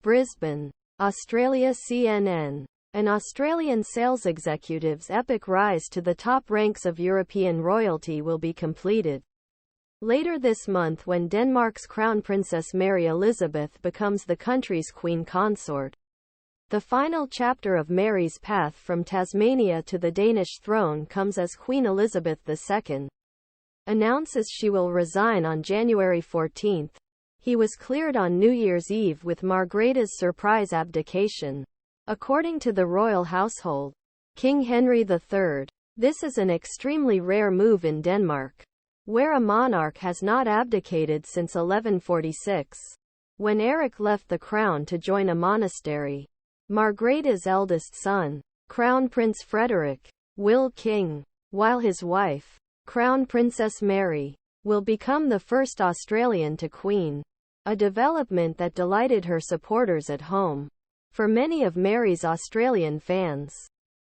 Brisbane, Australia. CNN. An Australian sales executive's epic rise to the top ranks of European royalty will be completed later this month when Denmark's Crown Princess Mary Elizabeth becomes the country's queen consort. The final chapter of Mary's path from Tasmania to the Danish throne comes as Queen Elizabeth II announces she will resign on January 14. He was cleared on New Year's Eve with Margrethe's surprise abdication. According to the royal household, King Henry III, this is an extremely rare move in Denmark, where a monarch has not abdicated since 1146, when Erik left the crown to join a monastery. Margrethe's eldest son, Crown Prince Frederik, will king, while his wife, Crown Princess Mary, will become the first Australian to queen, a development that delighted her supporters at home. For many of Mary's Australian fans,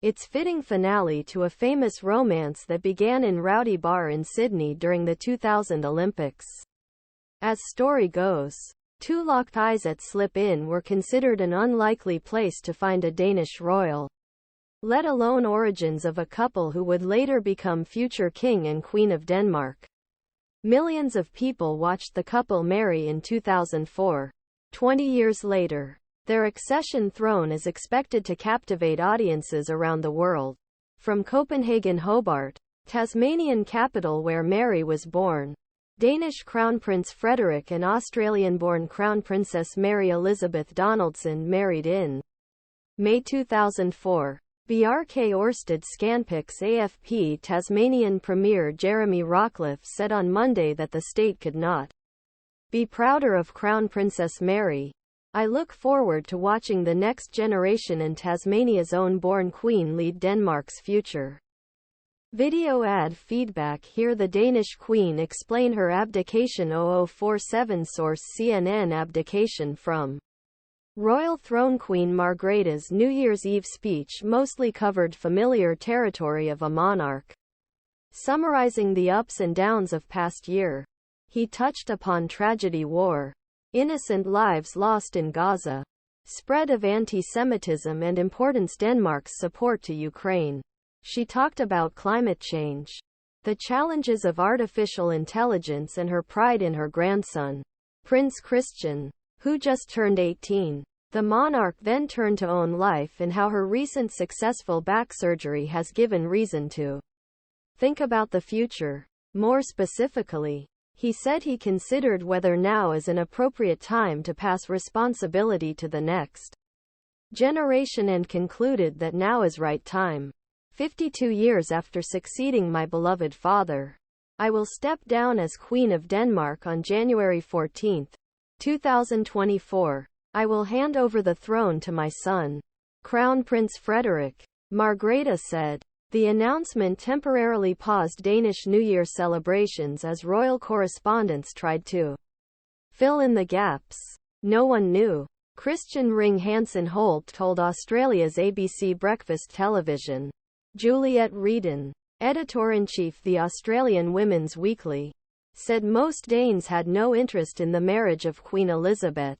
it's fitting finale to a famous romance that began in Rowdy Bar in Sydney during the 2000 Olympics. As story goes, two locked eyes at Slip Inn were considered an unlikely place to find a Danish royal, let alone origins of a couple who would later become future king and queen of Denmark. Millions of people watched the couple marry in 2004. 20 years later, their accession throne is expected to captivate audiences around the world. From Copenhagen, Hobart, Tasmanian capital where Mary was born, Danish Crown Prince Frederik and Australian-born Crown Princess Mary Elizabeth Donaldson married in May 2004. Bjarke Ørsted Scanpix AFP. Tasmanian Premier Jeremy Rockliff said on Monday that the state could not be prouder of Crown Princess Mary. I look forward to watching the next generation and Tasmania's own born queen lead Denmark's future. Video ad feedback. Here the Danish queen explain her abdication. 0047 Source CNN. Abdication from royal throne. Queen Margrethe's New Year's Eve speech mostly covered familiar territory of a monarch, summarizing the ups and downs of past year. He touched upon tragedy, war, innocent lives lost in Gaza, spread of anti-Semitism and importance Denmark's support to Ukraine. She talked about climate change, the challenges of artificial intelligence and her pride in her grandson, Prince Christian, who just turned 18. The monarch then turned to own life and how her recent successful back surgery has given reason to think about the future. More specifically, he said he considered whether now is an appropriate time to pass responsibility to the next generation and concluded that now is right time. 52 years after succeeding my beloved father, I will step down as Queen of Denmark on January 14, 2024. I will hand over the throne to my son, Crown Prince Frederik, Margrethe said. The announcement temporarily paused Danish New Year celebrations as royal correspondents tried to fill in the gaps. No one knew. Christian Ring Hansen Holt told Australia's ABC Breakfast Television. Juliet Reedon, editor-in-chief the Australian Women's Weekly, said most Danes had no interest in the marriage of Queen Elizabeth.